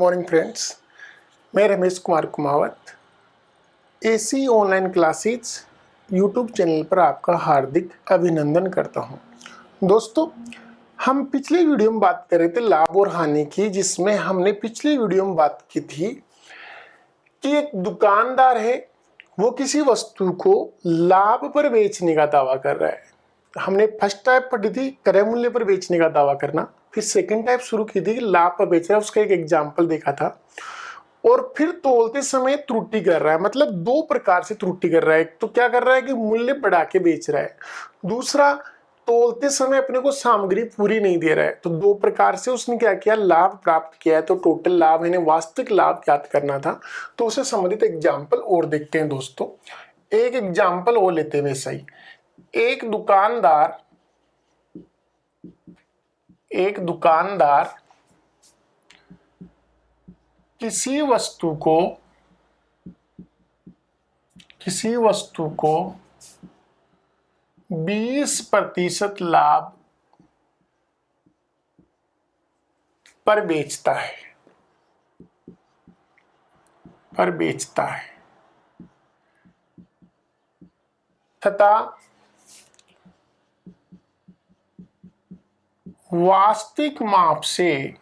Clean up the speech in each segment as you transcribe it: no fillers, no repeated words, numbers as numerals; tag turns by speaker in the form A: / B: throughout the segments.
A: Morning friends, मैं Ramesh Kumar Kumawat AC online classes YouTube channel पर आपका हार्दिक अभिनंदन करता हूं। दोस्तों, हम पिछले वीडियो में बात कर रहे थे लाभ और हानि की, जिसमें हमने पिछली वीडियो में बात की थी कि एक दुकानदार है, वो किसी वस्तु को लाभ पर बेचने का दावा कर रहा है। हमने फर्स्ट टाइप पढ़ी थी क्रय मूल्य पर बेचने का दावा करना, फिर सेकंड टाइप शुरू की थी लाभ पर बेच रहा है, उसका एक एग्जाम्पल देखा था। और फिर तोलते समय त्रुटि कर रहा है, मतलब दो प्रकार से त्रुटि कर रहा है। एक तो क्या कर रहा है कि मूल्य बढ़ा के बेच रहा है, दूसरा तोलते समय अपने को सामग्री पूरी नहीं दे रहा है। तो दो प्रकार से उसने क्या किया, लाभ प्राप्त किया है। तो टोटल लाभ यानी वास्तविक लाभ ज्ञात करना था, तो उसे संबंधित एग्जाम्पल और देखते हैं। दोस्तों, एक एग्जाम्पल और लेते हैं वैसा ही। एक दुकानदार किसी वस्तु को 20% लाभ पर बेचता है तथा वास्तविक माप से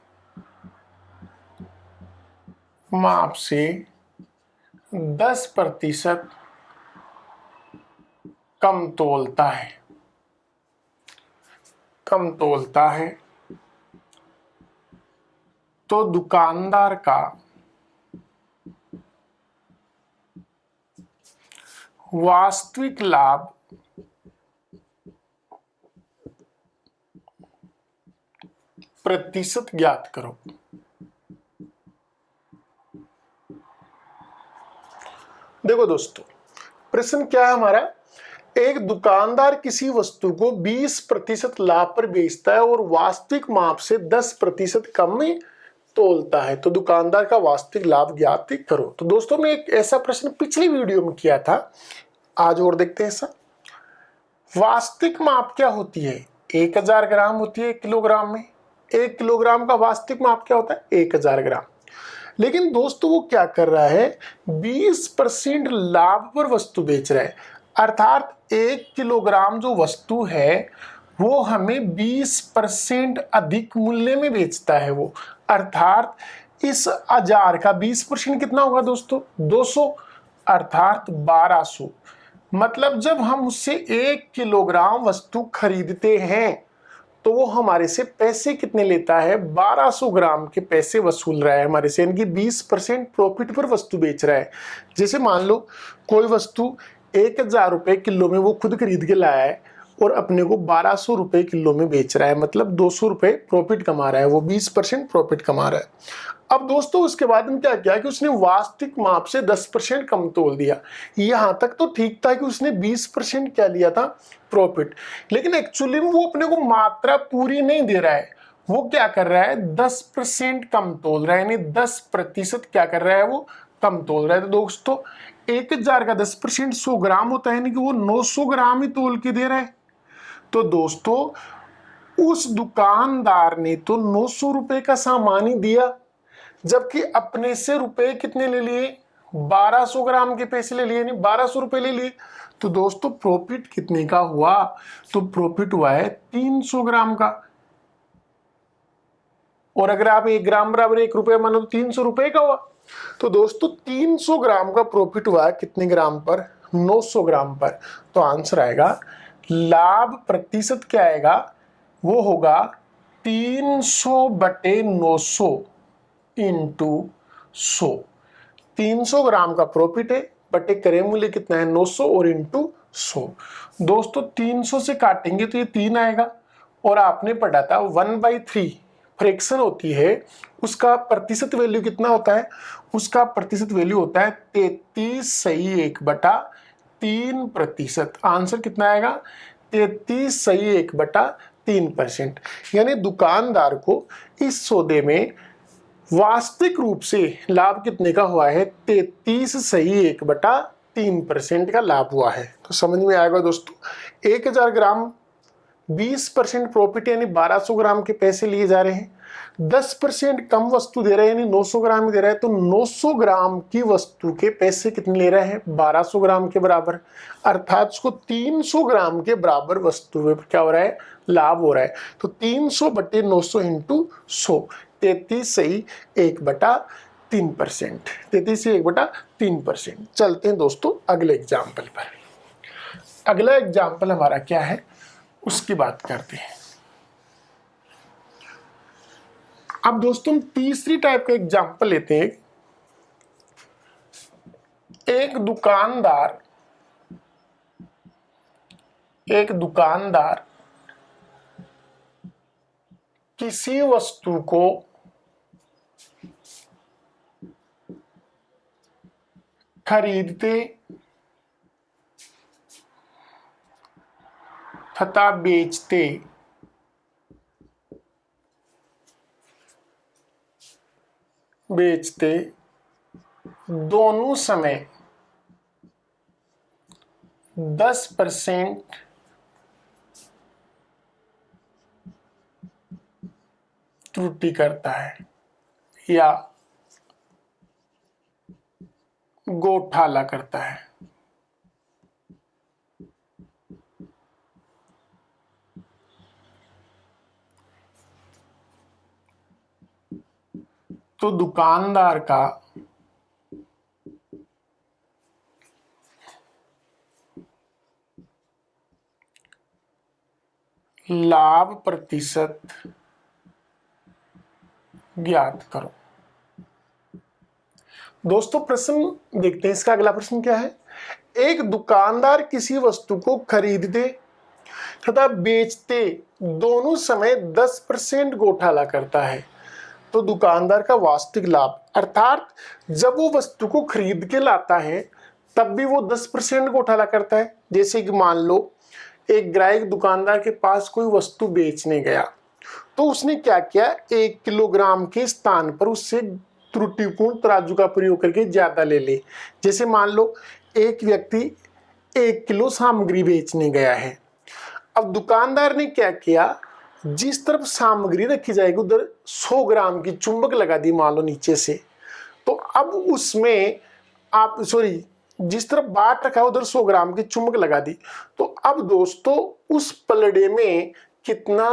A: 10% कम तोलता है, तो दुकानदार का वास्तविक लाभ प्रतिशत ज्ञात करो। देखो दोस्तों, प्रश्न क्या है हमारा, एक दुकानदार किसी वस्तु को 20% लाभ पर बेचता है और वास्तविक माप से 10% कम में तोलता है, तो दुकानदार का वास्तविक लाभ ज्ञात करो। तो दोस्तों, मैं एक ऐसा प्रश्न पिछली वीडियो में किया था, आज और देखते हैं ऐसा। वास्तविक माप क्या होती है? 1000 ग्राम होती है 1 किलोग्राम में। 1 किलोग्राम का वास्तविक माप क्या होता है? 1000 ग्राम। लेकिन दोस्तों, वो क्या कर रहा है, 20% लाभ पर वस्तु बेच रहा है। अर्थात 1 किलोग्राम जो वस्तु है वो हमें 20% अधिक मूल्य में बेचता है वो। अर्थात इस 1000 का 20% कितना होगा दोस्तों? 200, अर्थात 1200। मतलब जब हम उससे 1 किलोग्राम वस्तु खरीदते हैं तो वो हमारे से पैसे कितने लेता है? 1200 ग्राम के पैसे वसूल रहा है हमारे से, यानी कि 20% प्रॉफिट पर वस्तु बेच रहा है। जैसे मान लो कोई वस्तु 1000 रुपए किलो में वो खुद खरीद के लाया है और अपने को 1200 रुपए किलो में बेच रहा है, मतलब 200 रुपए प्रॉफिट कमा रहा है, वो 20% प्रॉफिट कमा रहा है। अब दोस्तों, उसके बाद में क्या किया कि उसने वास्तविक माप से 10% कम तोल दिया। यहां तक तो ठीक था कि उसने 20% क्या लिया था? प्रॉफिट। लेकिन एक्चुअली में वो अपने को मात्रा पूरी नहीं दे रहा है, वो क्या कर रहा है? 10% कम तोल रहा है, यानी 10% क्या कर रहा है? वो कम तोल रहा है। तो दोस्तों, 1000 का 10% 100 ग्राम होता है, यानी कि वो 900 ग्राम ही तोल के दे रहा है। तो दोस्तों, उस दुकानदार ने तो 900 रुपए का सामान ही दिया, जबकि अपने से रुपए कितने ले लिए? 1200 ग्राम के पैसे ले लिए, नहीं 1200 रुपए ले लिए। तो दोस्तों, प्रॉफिट कितने का हुआ? तो प्रॉफिट हुआ है 300 ग्राम का। और अगर आप 1 ग्राम बराबर 1 रुपया मानो तो 300 रुपए का हुआ। तो दोस्तों, 300 ग्राम का प्रॉफिट हुआ है कितने ग्राम पर? 900 ग्राम पर। तो आंसर आएगा, लाभ प्रतिशत क्या आएगा? वो होगा 300/900 इंटू 100। 300 ग्राम का प्रॉफिट है, बटे क्रय मूल्य कितना है? 900 और इंटू 100। दोस्तों, 300 से काटेंगे तो ये 3 आएगा। और आपने पढ़ा था 1/3 फ्रैक्शन होती है, उसका प्रतिशत वैल्यू कितना होता है? उसका प्रतिशत वैल्यू होता है 33/1/3%। आंसर कितना आएगा? 33/1/3%। यानी दुकानदार को इस सौदे में वास्तविक रूप से लाभ कितने का हुआ है? 33/1/3% का लाभ हुआ है। तो समझ में आएगा दोस्तों, 1000 ग्राम 20% प्रॉफिट यानी 1200 ग्राम के पैसे लिए जा रहे हैं। 10% कम वस्तु दे रहा है, यानी 900 ग्राम ही दे रहा है, तो 900 ग्राम की वस्तु के पैसे कितने ले रहा है, 1200 ग्राम के बराबर। अर्थात उसको 300 ग्राम के बराबर वस्तु में क्या हो रहा है, लाभ हो रहा है। तो 300 बटे 900 इंटू 100, 33 सही 1/3%, 33 से 1/3%। चलते हैं दोस्तों अगले एग्जाम्पल पर। अगला एग्जाम्पल हमारा क्या है उसकी बात करते हैं। अब दोस्तों तीसरी टाइप का एग्जाम्पल लेते हैं। एक दुकानदार किसी वस्तु को खरीदते तथा बेचते दोनों समय 10% त्रुटि करता है या गोठाला करता है। तो दुकानदार का लाभ प्रतिशत ज्ञात करो। दोस्तों प्रश्न देखते हैं इसका। अगला प्रश्न क्या है, एक दुकानदार किसी वस्तु को खरीदते तथा बेचते दोनों समय 10% घोटाला करता है, तो दुकानदार का वास्तविक लाभ, अर्थात जब वो वस्तु को खरीद के लाता है तब भी वो 10% घोटाला करता है। जैसे कि मान लो एक ग्राहक दुकानदार के पास कोई वस्तु बेचने गया, तो उसने क्या किया, 1 किलोग्राम के स्थान पर उससे त्रुटिपूर्ण तराजू का प्रयोग करके ज्यादा ले ले। जैसे मान लो एक व्यक्ति 1 किलो सामग्री बेचने गया है। अब दुकानदार ने क्या किया, जिस तरफ सामग्री रखी जाएगी उधर 100 ग्राम की चुंबक लगा दी मान लो नीचे से। तो अब उसमें जिस तरफ बाट रखा है उधर 100 ग्राम की चुंबक लगा दी। तो अब दोस्तों उस पलड़े में कितना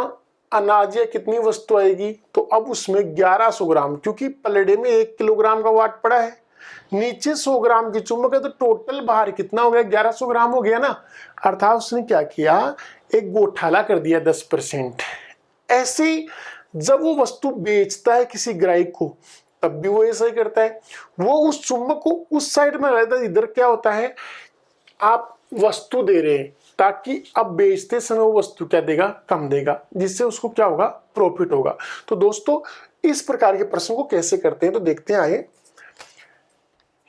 A: अनाज या कितनी वस्तु आएगी, तो अब उसमें 1100 ग्राम, क्योंकि पलड़े में 1 किलोग्राम का वाट पड़ा है, नीचे 100 ग्राम की चुंबक है, तो टोटल बाहर कितना हो गया, 1100 ग्राम हो गया ना। अर्थात उसने क्या किया, एक गोठाला कर दिया 10%। ऐसे ही जब वो वस्तु बेचता है किसी ग्राहक को तब भी वो ऐसा ही करता है, वो उस चुंबक को उस साइड में रहता है। इधर क्या होता है, आप वस्तु दे रहे हैं ताकि अब बेचते समय वो वस्तु क्या देगा, कम देगा, जिससे उसको क्या होगा, प्रॉफिट होगा। तो दोस्तों इस प्रकार के प्रश्न को कैसे करते हैं तो देखते हैं। आइए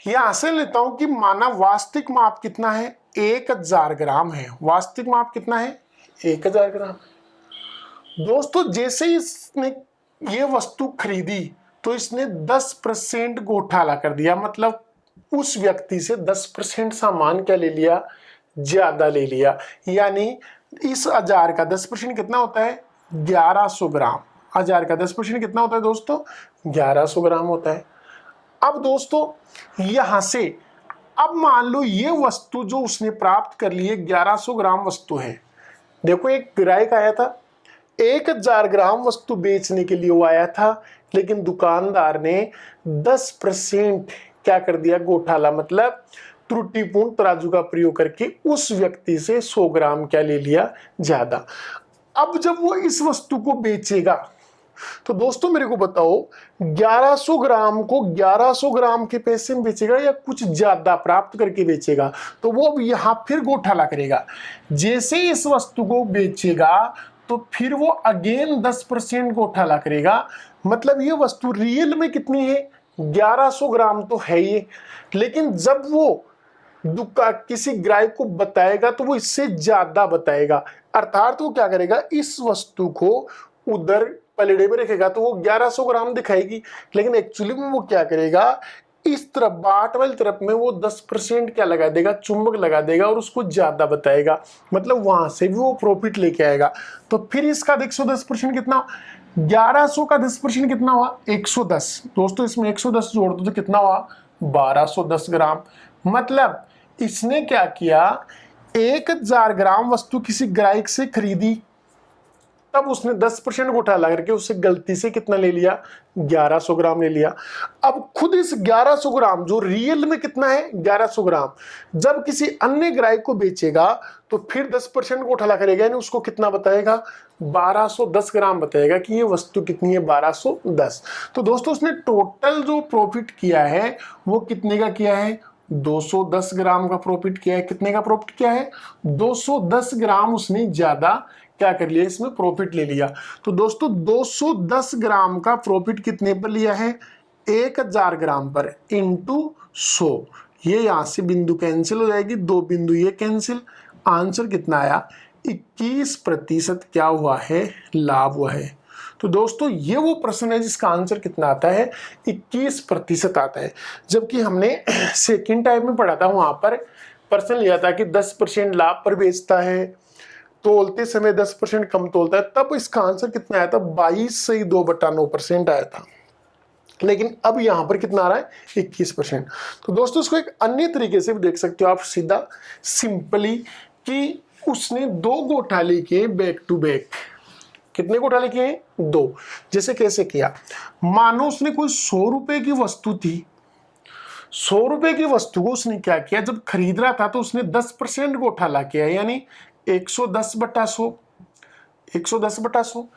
A: यहां से लेता हूं कि माना वास्तविक माप कितना है, 1000 ग्राम है। वास्तविक माप कितना है, 1000 ग्राम। दोस्तों जैसे इसने ये वस्तु खरीदी तो इसने 10% घोटाला कर दिया, मतलब उस व्यक्ति से 10% सामान क्या ले लिया, ज्यादा ले लिया। यानी इस 1000 का 10% कितना होता है, 1100 ग्राम। 1000 का 10% कितना होता है दोस्तों, 1100 ग्राम होता है। अब दोस्तों यहां से अब मान लो ये वस्तु जो उसने प्राप्त कर ली है 1100 ग्राम वस्तु है। देखो एक ग्राहक आया था, 1000 ग्राम वस्तु बेचने के लिए वो आया था, लेकिन दुकानदार ने 10% क्या कर दिया, घोटाला, मतलब त्रुटिपूर्ण तराजू का प्रयोग करके उस व्यक्ति से 100 ग्राम क्या ले लिया, ज्यादा। अब जब वो इस वस्तु को बेचेगा तो दोस्तों मेरे को बताओ 1100 ग्राम को 1100 ग्राम के पैसे में बेचेगा या कुछ ज्यादा प्राप्त करके बेचेगा, तो वो अब यहां फिर घोटाला करेगा। जैसे इस वस्तु को बेचेगा तो फिर वो अगेन 10% घोटाला करेगा। मतलब ये वस्तु रियल में कितनी है, 1100 ग्राम तो है ही, लेकिन जब वो किसी ग्राहक को बताएगा तो वो इससे ज्यादा बताएगा। अर्थात वो क्या करेगा, इस वस्तु को उधर पलड़े में रखेगा तो वो 1100 ग्राम दिखाएगी, लेकिन एक्चुअली में वो क्या करेगा, इस तरफ बाट वाली तरफ में वो 10% क्या लगा देगा, चुंबक लगा देगा और उसको ज्यादा बताएगा। मतलब वहां से भी वो प्रॉफिट लेके आएगा। तो फिर इसका 110% कितना, 1100 का 10% कितना हुआ 110। दोस्तों इसमें 110 जोड़ दो तो कितना हुआ 1210 ग्राम। मतलब इसने क्या किया, 1000 ग्राम वस्तु किसी ग्राहक से खरीदी, तब उसने 10% घोटाला करके उससे गलती से कितना ले लिया 1100 ग्राम ले लिया। अब खुद इस 1100 ग्राम जो रियल में कितना है 1100 ग्राम, जब किसी अन्य ग्राहक को बेचेगा तो फिर 10% घोटाला करेगा, यानी उसको कितना बताएगा 1210 ग्राम बताएगा कि ये वस्तु कितनी है 1210। तो दोस्तों उसने टोटल जो प्रॉफिट किया है वो कितने का किया है 210 ग्राम का प्रॉफिट किया है। कितने का प्रॉफिट किया है 210 ग्राम उसने ज्यादा क्या कर लिया इसमें प्रॉफिट ले लिया। तो दोस्तों 210 ग्राम का प्रॉफिट कितने पर लिया है 1000 ग्राम पर इंटू 100। ये यहां से बिंदु कैंसिल हो जाएगी, दो बिंदु ये कैंसिल, आंसर कितना आया 21% क्या हुआ है लाभ हुआ है। तो दोस्तों ये वो प्रश्न है जिसका आंसर कितना आता है 21% आता है। जबकि हमने सेकंड टाइप में पढ़ा था वहां पर प्रश्न लिया था कि 10% लाभ पर बेचता है, तोलते समय 10% कम तोलता है, तब इसका आंसर कितना आया था 22 से 2/9% आया था। लेकिन अब यहां पर कितना आ रहा है 21%। तो दोस्तों इसको एक अन्य तरीके से भी देख सकते हो आप सीधा सिंपली कि उसने 2 घोटाले किए बैक टू बैक। कितने घोटाले किए हैं 2। जैसे कैसे किया, मानो उसने कोई 100 रुपए की वस्तु थी, 100 रुपए की वस्तु को उसने क्या किया जब खरीद रहा था तो उसने 10% घोटाला किया, यानी 110/100, 110/100।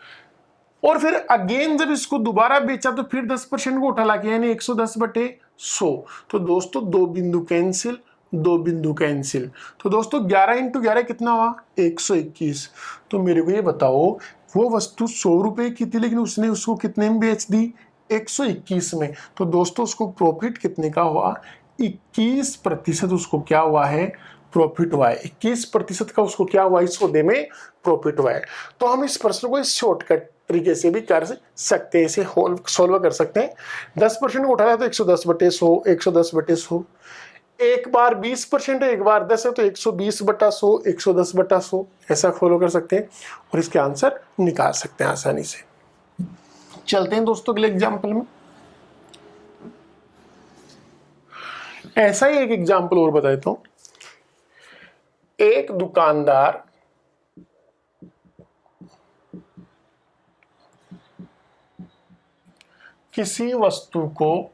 A: और फिर अगेन जब इसको दोबारा बेचा तो फिर 10% घोटाला किया, यानी 110/100। तो दोस्तों दो बिंदु कैंसिल, दो बिंदु कैंसिल। तो दोस्तों 11 × 11 कितना हुआ 121। तो मेरे को ये बताओ वो वस्तु 100 रुपए की थी लेकिन उसने उसको कितने में बेच दी 121 में। तो दोस्तों उसको प्रॉफिट कितने का हुआ 21% उसको क्या हुआ है प्रॉफिट हुआ है। 21% का उसको क्या हुआ इस सौदे में प्रॉफिट हुआ है। तो हम इस प्रश्न को इस शॉर्टकट तरीके से भी कर सकते हैं, इसे सोल्व कर सकते हैं। 10% उठाया तो 110/100, 110/100। एक बार 20% है, एक बार 10 है तो 120/100, 110/100 ऐसा फॉलो कर सकते हैं और इसके आंसर निकाल सकते हैं आसानी से। चलते हैं दोस्तों अगले एग्जाम्पल में। ऐसा ही एक एग्जाम्पल और बता देता हूं। एक दुकानदार किसी वस्तु को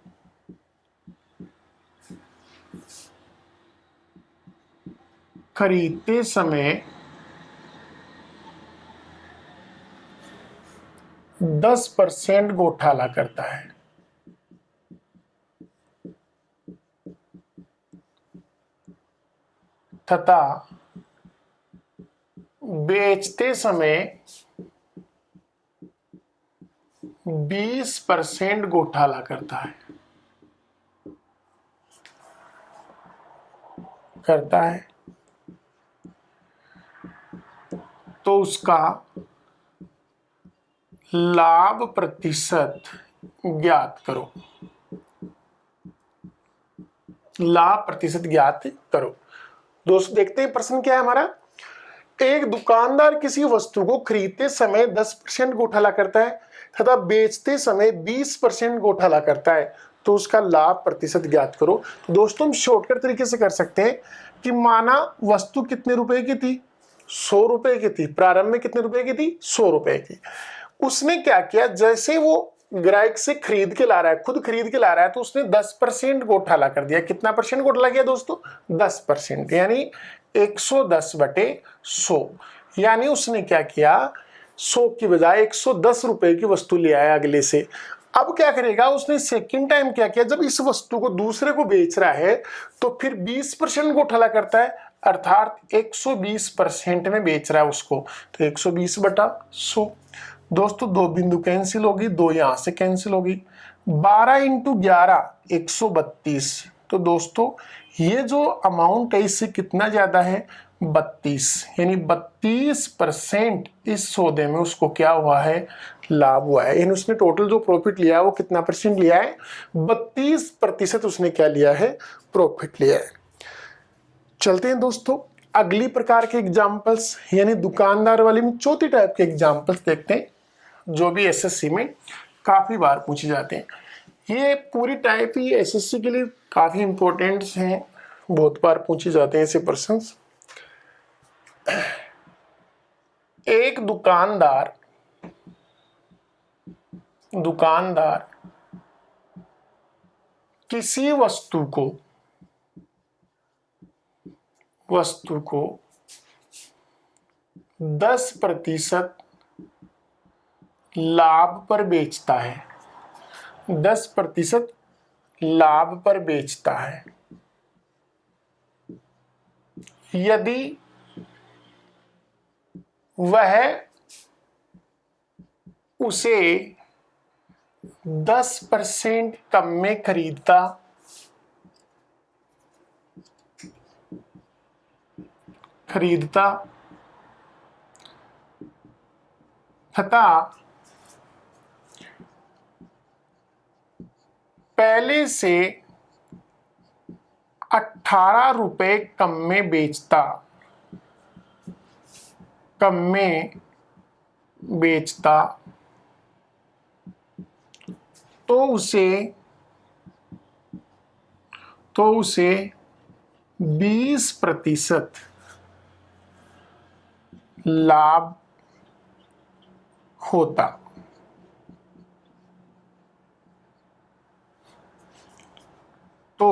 A: खरीदते समय 10% घोटाला करता है तथा बेचते समय 20% घोटाला करता है तो उसका लाभ प्रतिशत ज्ञात करो। लाभ प्रतिशत ज्ञात करो। दोस्तों देखते हैं प्रश्न क्या है हमारा। एक दुकानदार किसी वस्तु को खरीदते समय 10% घोटाला करता है तथा बेचते समय 20% घोटाला करता है तो उसका लाभ प्रतिशत ज्ञात करो। तो दोस्तों हम शॉर्टकट तरीके से कर सकते हैं कि माना वस्तु कितने रुपए की थी 100 रुपए की थी, प्रारंभ में कितने रुपए की थी 100 रुपए की। उसने क्या किया जैसे वो ग्राहक से खरीद के ला रहा है, खुद खरीद के ला रहा है तो उसने 10% घोटाला कर दिया। कितना परसेंट घोटाला किया दोस्तों 10%, यानी 110/100। यानी उसने क्या किया 100 की बजाय 110 रुपए की वस्तु ले आया अगले से। अब क्या करेगा उसने सेकंड टाइम क्या किया, जब इस वस्तु को दूसरे को बेच रहा है तो फिर 20% घोटाला करता है, अर्थात 120% में बेच रहा है उसको, तो 120/100। दोस्तों दो बिंदु कैंसिल होगी, दो यहां से कैंसिल होगी। 12 × 11 132। तो दोस्तों ये जो अमाउंट है इससे कितना ज्यादा है 32, यानी 32% इस सौदे में उसको क्या हुआ है लाभ हुआ है। यानी उसने टोटल जो प्रॉफिट लिया है वो कितना परसेंट लिया है 32% उसने क्या लिया है प्रॉफिट लिया है। चलते हैं दोस्तों अगली प्रकार के एग्जाम्पल्स, यानी दुकानदार वाले में चौथी टाइप के एग्जाम्पल्स देखते हैं। जो भी एसएससी में काफ़ी बार पूछे जाते हैं। ये पूरी टाइप ही एसएससी के लिए काफ़ी इंपॉर्टेंट हैं, बहुत बार पूछे जाते हैं ऐसे प्रश्न। एक दुकानदार किसी वस्तु को 10% लाभ पर बेचता है, 10% लाभ पर बेचता है। यदि वह उसे 10% कम में खरीदता तथा पहले से 18 रुपए कम में बेचता तो उसे 20% लाभ होता। तो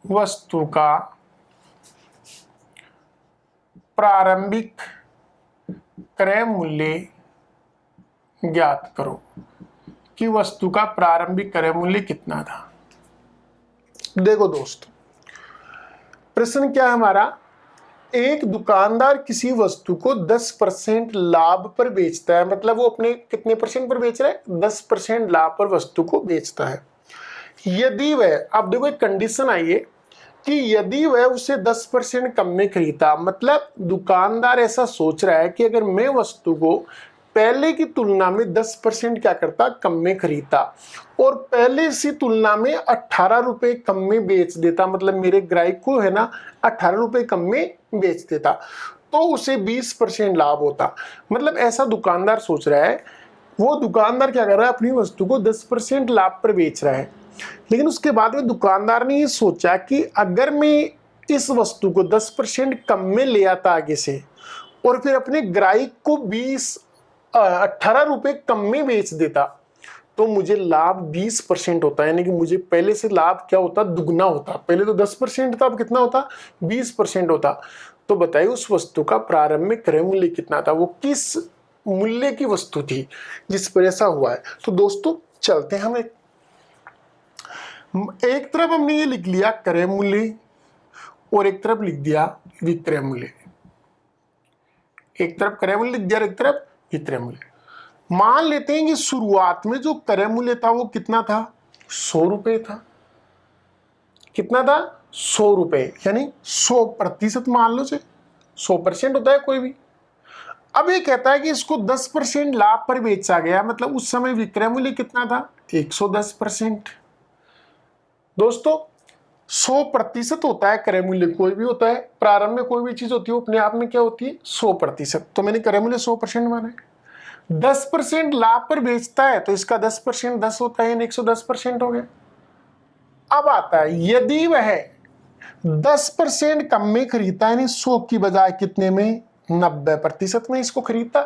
A: वस्तु का प्रारंभिक क्रय मूल्य ज्ञात करो कि वस्तु का प्रारंभिक क्रय मूल्य कितना था। देखो दोस्तों, प्रश्न क्या है हमारा, एक दुकानदार किसी वस्तु को 10% लाभ पर बेचता है, मतलब वो अपने कितने परसेंट पर बेच रहा है, 10% लाभ पर वस्तु को बेचता है। यदि वह, अब देखो एक कंडीशन आई है कि यदि वह उसे 10% कम में खरीदता, मतलब दुकानदार ऐसा सोच रहा है कि अगर मैं वस्तु को पहले की तुलना में 10% क्या करता, कम में खरीदता और पहले से तुलना में 18 रुपए कम में बेच देता, मतलब मेरे ग्राहक को है ना 18 रुपए कम में बेच देता, तो उसे 20% लाभ होता। मतलब ऐसा दुकानदार सोच रहा है। वो दुकानदार क्या कर रहा है, अपनी वस्तु को 10% लाभ पर बेच रहा है, लेकिन उसके बाद में दुकानदार ने ये सोचा कि अगर मैं इस वस्तु को 10% कम में ले आता आगे से और फिर अपने ग्राहक को 18 रुपए कम में बेच देता तो मुझे लाभ 20% होता है, यानी कि मुझे पहले से लाभ क्या होता, दुगना होता। पहले तो 10% था, अब कितना होता, 20% होता। तो बताइए उस वस्तु का प्रारंभिक क्रय मूल्य कितना था, वो किस मूल्य की वस्तु थी जिस पर ऐसा हुआ है। तो दोस्तों चलते हैं, हम एक तरफ हमने ये लिख लिया क्रय मूल्य और एक तरफ लिख दिया विक्रय मूल्य, एक तरफ क्रय मूल्य लिख दिया, एक तरफ विक्रय मूल्य। मान लेते हैं कि शुरुआत में जो क्रय मूल्य था वो कितना था, 100 रुपए था। कितना था, 100 रुपए, यानी 100% मान लो, 100% होता है कोई भी। अब ये कहता है कि इसको 10% लाभ पर बेचा गया, मतलब उस समय विक्रय मूल्य कितना था, 110%। दोस्तों 100% होता है क्रय मूल्य, कोई भी होता है, प्रारंभ में कोई भी चीज होती है अपने आप में क्या होती है, 100%। तो मैंने क्रय मूल्य 100% माना है। 10% लाभ पर बेचता है तो इसका 10% 10 होता है, 110% हो गया। अब आता है यदि वह 10% कम में खरीदता है, यानी 100 की बजाय कितने में, 90% में इसको खरीदता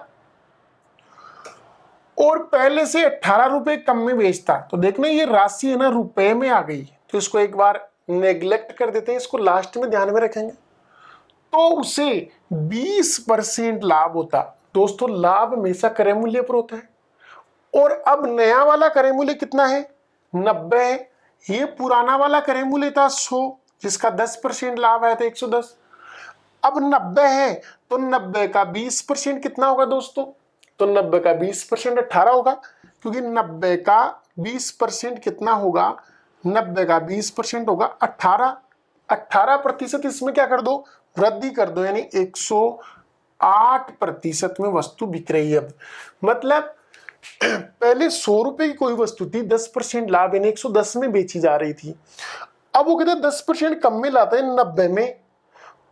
A: और पहले से 18 रुपए कम में बेचता, तो देखना ये राशि है ना रुपए में आ गई, तो इसको एक बार नेग्लेक्ट कर देते हैं, इसको लास्ट में ध्यान में रखेंगे। तो उसे 20% लाभ होता। दोस्तों लाभ हमेशा क्रय मूल्य पर होता है और अब नया वाला क्रय मूल्य कितना है, 90 है। ये पुराना वाला क्रय मूल्य था 100 जिसका 10% लाभ आया था 110। अब 90 है तो 90 का 20% कितना होगा दोस्तों, तो 90 का 20% 18 होगा, क्योंकि 90 का 20% कितना होगा, 90 का 20% होगा 18। 18% इसमें क्या कर दो, वृद्धि कर दो, यानी 108% में वस्तु बिक रही है। मतलब पहले 100 रुपए की कोई वस्तु थी, 10% लाभ यानी 110 में बेची जा रही थी। अब वो कहते हैं 10% कम में लाता है 90 में,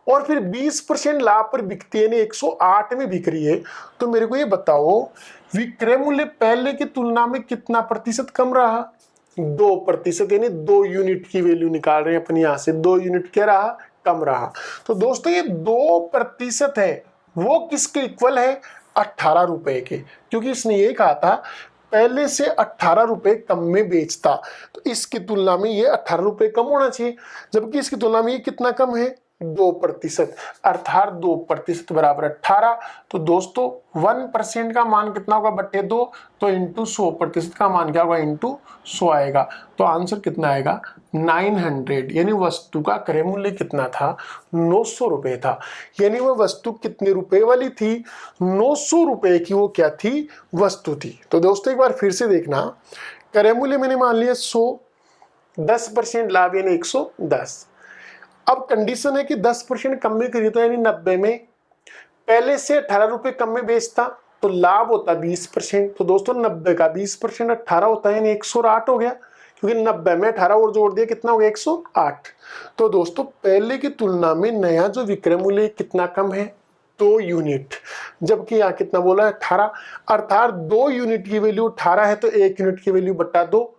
A: और फिर 20% लाभ पर बिकती है, यानी 108 में बिक रही है, तो मेरे को ये बताओ विक्रय मूल्य पहले की तुलना में कितना प्रतिशत कम रहा? 2%, यानी 2 यूनिट की वैल्यू निकाल रहे हैं अपन यहां से, 2 यूनिट क्या रहा? कम रहा। तो दोस्तों ये 2% है, वो किसके इक्वल है? 18 रुपए के, क्योंकि इसने ये कहा था पहले से 18 रुपए कम में बेचता, तो इसकी तुलना में ये 18 रुपए कम होना चाहिए, जबकि इसकी तुलना में ये कितना कम है? 2%, अर्थात 2% बराबर 18। तो दोस्तों 1% का मान कितना होगा? बट्टे 2, तो इंटू 100% का मान क्या होगा? इंटू 100 आएगा। तो आंसर कितना आएगा? 900, यानी वस्तु का क्रय मूल्य कितना था? 900 रुपए था। यानी वह वस्तु कितने रुपए वाली थी? 900 रुपए की वो क्या थी? वस्तु थी। तो दोस्तों एक बार फिर से देखना, क्रय मूल्य मैंने मान लिया 100, 10% लाभ यानी 110। अब कंडीशन है कि 10% कम में खरीदता, यानी 90 में, पहले से 18 रुपए कम में बेचता, तो लाभ होता 20%। तो दोस्तों 90 का 20% 18 होता है, यानी 108 हो गया, क्योंकि 90 में 18 और जोड़ दिया, कितना हो गया? 108। तो दोस्तों पहले की तुलना में नया जो विक्रय मूल्य कितना कम है? 2 यूनिट, जबकि यहाँ कितना बोला है? 18, अर्थात 2 यूनिट की वैल्यू 18 है, तो 1 यूनिट की वैल्यू बटा 2,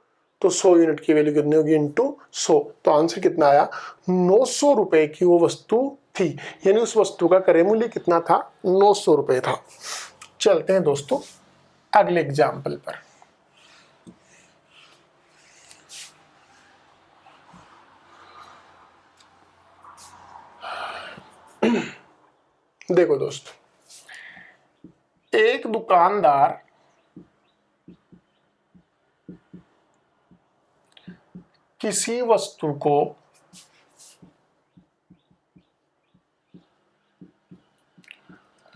A: तो 100 यूनिट की वैल्यू कितनी होगी? इंटू 100। तो आंसर कितना आया? 900 रुपए की वो वस्तु थी, यानी उस वस्तु का क्रय मूल्य कितना था? 900 रुपए था। चलते हैं दोस्तों अगले एग्जाम्पल पर। देखो दोस्तों, एक दुकानदार किसी वस्तु को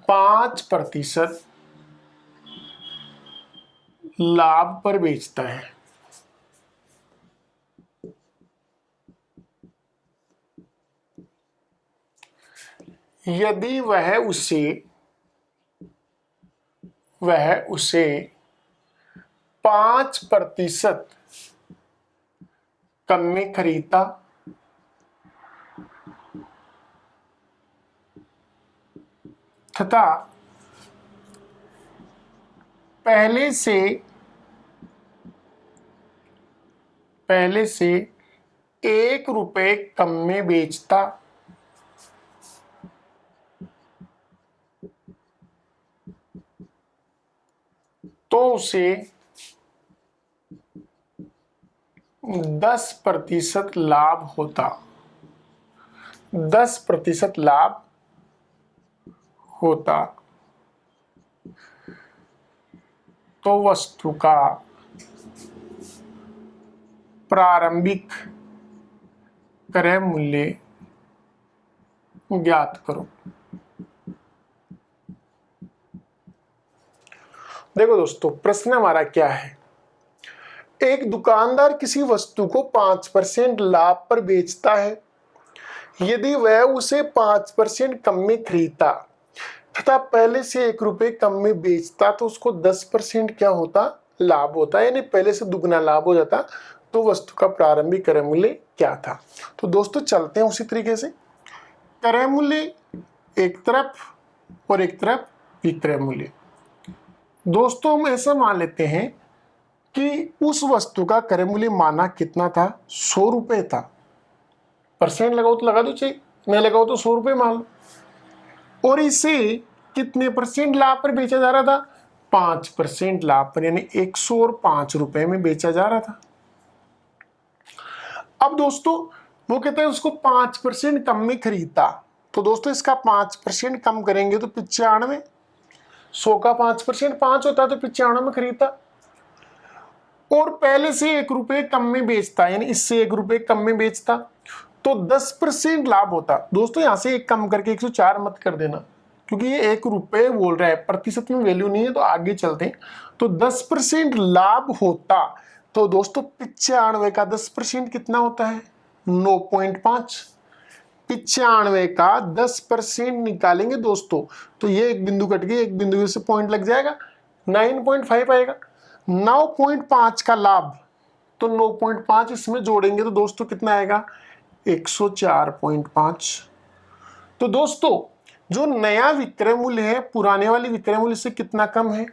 A: 5% लाभ पर बेचता है। यदि वह उसे 5% कम में खरीदता तथा पहले से 1 रुपए कम में बेचता, तो उसे 10% लाभ होता। 10% लाभ होता, तो वस्तु का प्रारंभिक क्रय मूल्य ज्ञात करो। देखो दोस्तों, प्रश्न हमारा क्या है? एक दुकानदार किसी वस्तु को 5% लाभ पर बेचता है। यदि वह उसे 5% कम में खरीदता तथा पहले से 1 रुपए कम में बेचता, तो उसको 10% क्या होता? लाभ होता, यानी पहले से दुगना लाभ हो जाता। तो वस्तु का प्रारंभिक क्रय मूल्य क्या था? तो दोस्तों चलते हैं उसी तरीके से। क्रय मूल्य एक तरफ और एक तरफ विक्रय मूल्य। दोस्तों हम ऐसा मान लेते हैं कि उस वस्तु का क्रय मूल्य माना कितना था? 100 रुपए था। परसेंट लगाओ तो लगा दो, चाहिए नहीं लगाओ तो 100 रुपए मान लो। और इसे कितने परसेंट लाभ पर बेचा जा रहा था? 5% लाभ पर, यानी 105 रुपए में बेचा जा रहा था। अब दोस्तों वो कहते हैं उसको 5% कम में खरीदता, तो दोस्तों इसका 5% कम करेंगे तो 95। 100 का 5% 5 होता है, तो 95 में खरीदता। और पहले से 1 रुपए कम में बेचता, यानी इससे 1 रुपए कम में बेचता, तो 10% लाभ होता। दोस्तों यहां से 1 कम करके 104 मत कर देना, क्योंकि ये 1 रुपए बोल रहा है, प्रतिशत में वैल्यू नहीं है, तो आगे चलते हैं। तो 10% लाभ होता, तो दोस्तों 95 का 10% कितना होता है? 9.5। 95 का 10% निकालेंगे दोस्तों, तो ये एक बिंदु कट गया, एक बिंदु से पॉइंट लग जाएगा, 9.5 आएगा। 9.5 का लाभ, तो 9.5 इसमें जोड़ेंगे तो दोस्तों कितना आएगा? 104.5। तो दोस्तों जो नया विक्रय मूल्य है पुराने वाले विक्रय मूल्य से कितना कम है,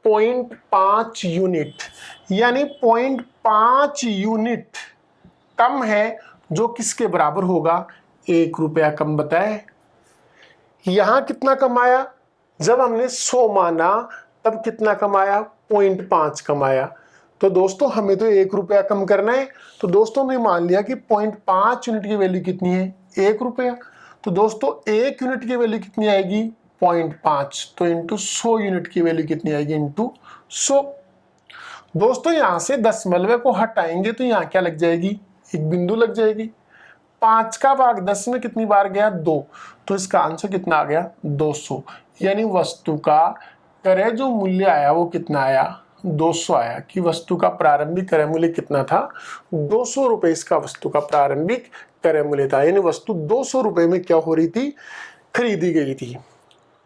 A: 0.5 यूनिट, यानी 0.5 यूनिट कम है, जो किसके बराबर होगा, 1 रुपया कम बताए। यहां कितना कमाया, जब हमने 100 माना तब कितना कमाया, 0.5 कमाया। तो दोस्तों हमें तो 1 रुपया कम करना है, तो दोस्तों हमने मान लिया कि 0.5 यूनिट की वैल्यू कितनी है, 1 रुपया। तो दोस्तों 1 यूनिट की वैल्यू कितनी आएगी, 0.5, तो इंटू 100 यूनिट की वैल्यू कितनी आएगी, इंटू 100। दोस्तों यहां से दशमलव को हटाएंगे तो यहाँ क्या लग जाएगी, एक बिंदु लग जाएगी। 5 का भाग 10 में कितनी बार गया, 2, तो इसका आंसर कितना आ गया, 200। यानी वस्तु का क्रय जो मूल्य आया वो कितना आया, 200 आया। कि वस्तु का प्रारंभिक क्रय मूल्य कितना था, 200 रुपए इसका वस्तु का प्रारंभिक क्रय मूल्य था। यानी वस्तु 200 रुपए में क्या हो रही थी, खरीदी गई थी।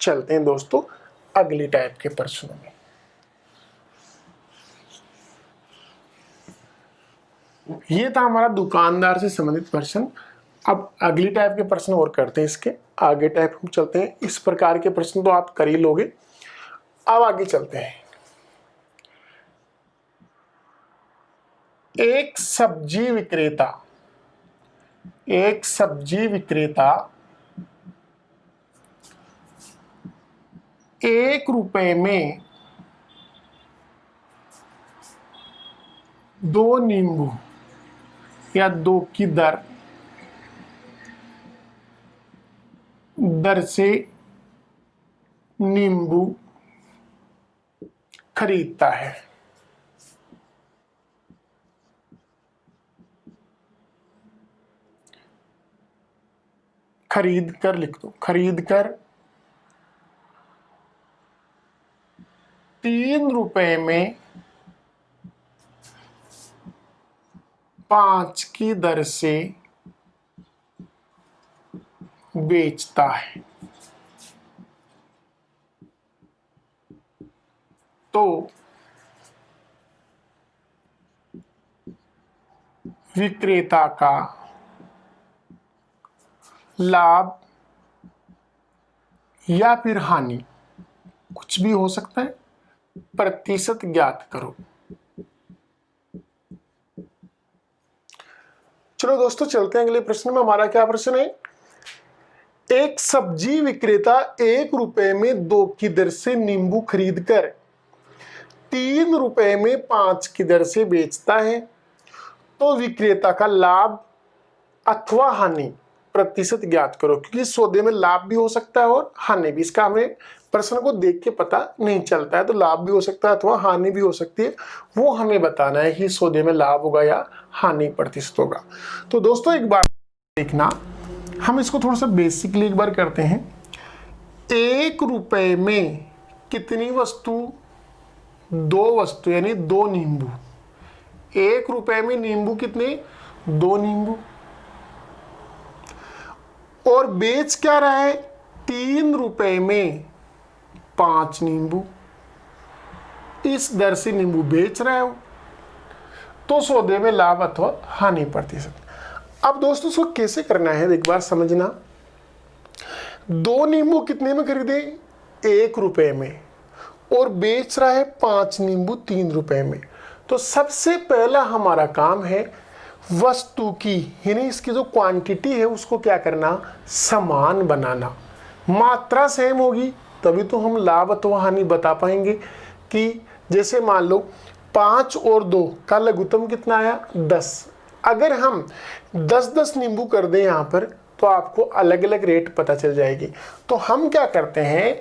A: चलते हैं दोस्तों अगली टाइप के प्रश्नों में। ये था हमारा दुकानदार से संबंधित प्रश्न। अब अगली टाइप के प्रश्न और करते हैं, इसके आगे टाइप हम चलते हैं। इस प्रकार के प्रश्न तो आप कर ही लोगे। अब आगे चलते हैं। एक सब्जी विक्रेता 1 रुपए में 2 नींबू या 2 की दर से नींबू खरीदता है। खरीद कर लिख दो, खरीद कर 3 रुपए में 5 की दर से बेचता है। तो विक्रेता का लाभ या फिर हानि, कुछ भी हो सकता है, प्रतिशत ज्ञात करो। चलो दोस्तों चलते हैं अगले प्रश्न में। हमारा क्या प्रश्न है, एक सब्जी विक्रेता 1 रुपए में 2 की दर से नींबू खरीदकर 3 रुपए में 5 की दर से बेचता है। तो विक्रेता का लाभ अथवा हानि प्रतिशत ज्ञात करो। क्योंकि सौदे में लाभ भी हो सकता है और हानि भी, इसका हमें प्रश्न को देख के पता नहीं चलता है। तो लाभ भी हो सकता है अथवा हानि भी हो सकती है, वो हमें बताना है कि सौदे में लाभ होगा या हानि प्रतिशत होगा। तो दोस्तों एक बार देखना, हम इसको थोड़ा सा बेसिकली एक बार करते हैं। 1 रुपए में कितनी वस्तु, 2 वस्तु, यानी 2 नींबू। 1 रुपए में नींबू कितने, 2 नींबू। और बेच क्या रहा है, 3 रुपए में 5 नींबू। इस दर से नींबू बेच रहा है, तो सौदे में लाभ अथवा हानि प्रतिशत। अब दोस्तों इसको कैसे करना है एक बार समझना। 2 नींबू कितने में खरीदे, 1 रुपए में, और बेच रहा है 5 नींबू 3 रुपए में। तो सबसे पहला हमारा काम है वस्तु की, यानी इसकी जो क्वांटिटी है उसको क्या करना, समान बनाना। मात्रा सेम होगी तभी तो हम लाभ अथवा हानि बता पाएंगे। कि जैसे मान लो 5 और 2 का लघुत्तम कितना आया, 10। अगर हम 10-10 नींबू कर दें यहाँ पर तो आपको अलग अलग रेट पता चल जाएगी। तो हम क्या करते हैं,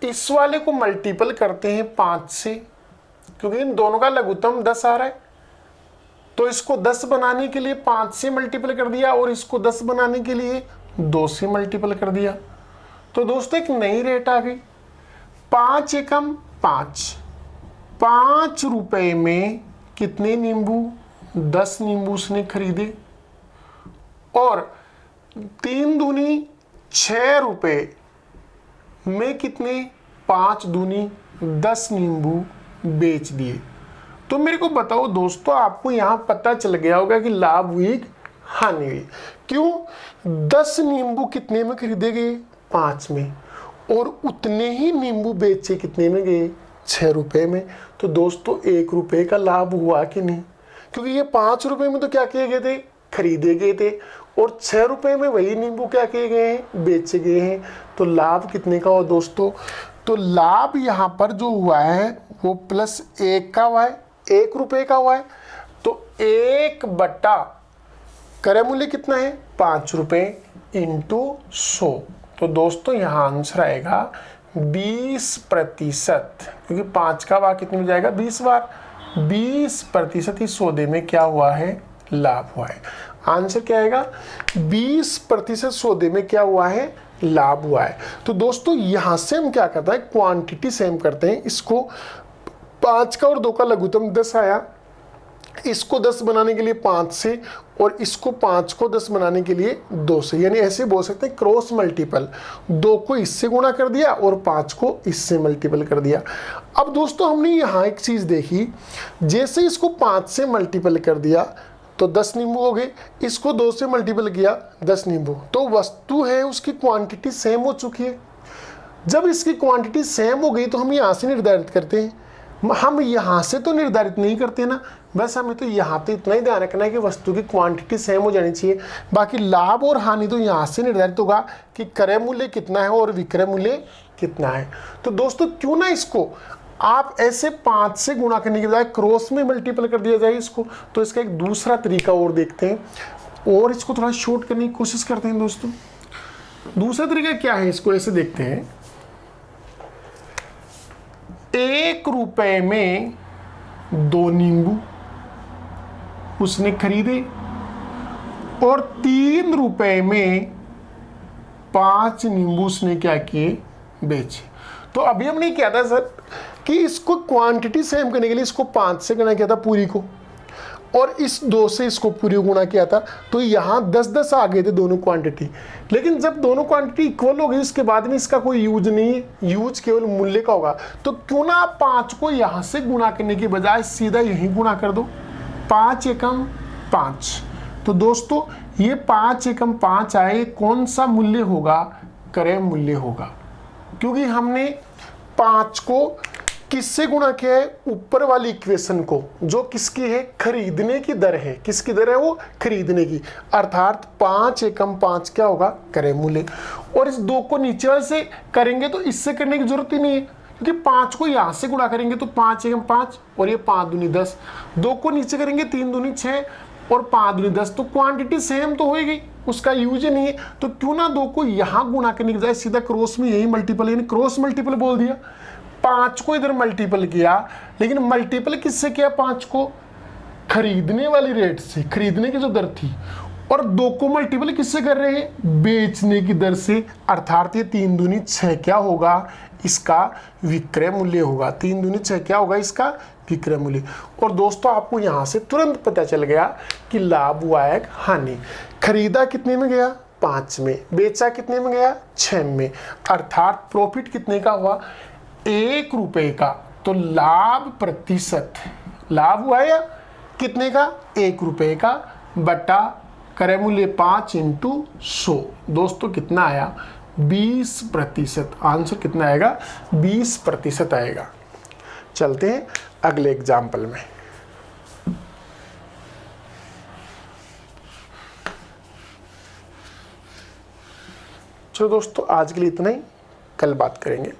A: इस वाले को मल्टीपल करते हैं 5 से, क्योंकि इन दोनों का लघुत्तम 10 आ रहा है। तो इसको 10 बनाने के लिए 5 से मल्टीपल कर दिया और इसको 10 बनाने के लिए 2 से मल्टीपल कर दिया। तो दोस्तों एक नई रेट आ गई, 5 एकम 5। 5 रुपए में कितने नींबू, 10 नींबू उसने खरीदे। और 3 दूनी 6 रुपए में कितने, 5 दूनी 10 नींबू बेच दिए। तो मेरे को बताओ दोस्तों, आपको यहां पता चल गया होगा कि लाभ वीक हानि हुई। क्यों? 10 नींबू कितने में खरीदे गए? 5 में, और उतने ही नींबू बेचे कितने में गए? 6 रुपए में। तो दोस्तों 1 रुपए का लाभ हुआ कि नहीं? क्योंकि ये 5 रुपए में तो क्या किए गए थे? खरीदे गए थे, और 6 रुपए में वही नींबू क्या किए गए हैं? बेचे गए हैं। तो लाभ कितने का हुआ दोस्तों? तो लाभ यहाँ पर जो हुआ है वो +1 का हुआ है, 1 रुपए का हुआ है। तो 1 बटा क्रय मूल्य कितना है? 5 रुपए इंटू 100। तो दोस्तों यहाँ आंसर आएगा 20%, क्योंकि 5 का भाग कितने में जाएगा? 20 बार। 20% इस सौदे में क्या हुआ है? लाभ हुआ है। आंसर क्या आएगा? 20% सौदे में क्या हुआ है? लाभ हुआ है। तो दोस्तों यहां से हम क्या करते हैं? क्वांटिटी सेम करते हैं। इसको 5 का और 2 का लघुत्तम 10 आया, इसको 10 बनाने के लिए 5 से, और इसको 5 को 10 बनाने के लिए 2 से, यानी ऐसे बोल सकते हैं क्रॉस मल्टीपल। 2 को इससे गुणा कर दिया और 5 को इससे मल्टीपल कर दिया। अब दोस्तों हमने यहाँ एक चीज देखी, जैसे इसको 5 से मल्टीपल कर दिया तो 10 नींबू हो गए, इसको 2 से मल्टीपल किया 10 नींबू, तो वस्तु है उसकी क्वांटिटी सेम हो चुकी है। जब इसकी क्वांटिटी सेम हो गई तो हम यहाँ से निर्धारित करते हैं। हम यहाँ से तो निर्धारित नहीं करते ना, बस हमें तो यहाँ पे इतना ही ध्यान रखना है कि वस्तु की क्वांटिटी सेम हो जानी चाहिए। बाकी लाभ और हानि तो यहाँ से निर्धारित होगा कि क्रय मूल्य कितना है और विक्रय मूल्य कितना है। तो दोस्तों क्यों ना इसको आप ऐसे 5 से गुणा करने के बजाय क्रॉस में मल्टीपल कर दिया जाए इसको। तो इसका एक दूसरा तरीका और देखते हैं, और इसको थोड़ा शॉर्ट करने की कोशिश करते हैं दोस्तों। दूसरा तरीका क्या है, इसको ऐसे देखते हैं। 1 रुपए में 2 नींबू उसने खरीदे, और 3 रुपए में 5 नींबू उसने क्या किए? बेचे। तो अभी हमने क्या था सर कि इसको क्वांटिटी सेम करने के लिए इसको 5 से गुणा किया था पूरी को, और इस 2 से इसको पूरी गुणा किया था। तो यहाँ 10-10 आ गए थे दोनों क्वांटिटी। लेकिन जब दोनों क्वांटिटी इक्वल हो गई उसके बाद में इसका कोई यूज नहीं है, यूज केवल मूल्य का होगा। तो क्यों ना आप 5 को यहाँ से गुणा करने के बजाय सीधा यहीं गुणा कर दो। 5 एकम 5। तो दोस्तों ये 5 एकम 5 आए, कौन सा मूल्य होगा? क्रय मूल्य होगा, क्योंकि हमने 5 को किससे गुणा किया है? ऊपर वाली इक्वेशन को, जो किसकी है? खरीदने की दर है। किसकी दर है वो? खरीदने की। अर्थात 5 एकम 5 क्या होगा? क्रय मूल्य। और इस 2 को नीचे वाले से करेंगे तो इससे करने की जरूरत ही नहीं है, क्योंकि 5 को यहां से गुणा करेंगे तो 5 एकम 5, और ये 5 दूनी 10। 2 को नीचे करेंगे 3 दूनी 6 और 5 दूनी 10। तो क्वांटिटी सेम तो हो गई, उसका यूज ही नहीं है। तो क्यों ना 2 को यहां गुणा करने की बजाय सीधा क्रॉस में यही मल्टीपल, यानी क्रॉस मल्टीपल बोल दिया। 5 को इधर मल्टीपल किया, लेकिन मल्टीपल किससे किया? 5 को खरीदने वाली रेट से, खरीदने की जो दर थी, और 2 को मल्टीपल किससे कर रहे हैं? बेचने की दर से। अर्थात ये 3 दूनी 6 क्या होगा? इसका विक्रय मूल्य होगा। 3 दूनी 6 क्या होगा? इसका विक्रय मूल्य। और दोस्तों आपको यहां से तुरंत पता चल गया कि लाभ हुआ है हानि। खरीदा कितने में गया? 5 में। बेचा कितने में गया? 6 में। अर्थात प्रॉफिट कितने का हुआ? 1 रुपए का। तो लाभ प्रतिशत, लाभ हुआ या कितने का? 1 रुपए का बटा क्रय मूल्य 5 इंटू 100। दोस्तों कितना आया? 20%। आंसर कितना आएगा? 20% आएगा। चलते हैं अगले एग्जाम्पल में। चलो दोस्तों आज के लिए इतना ही, कल बात करेंगे।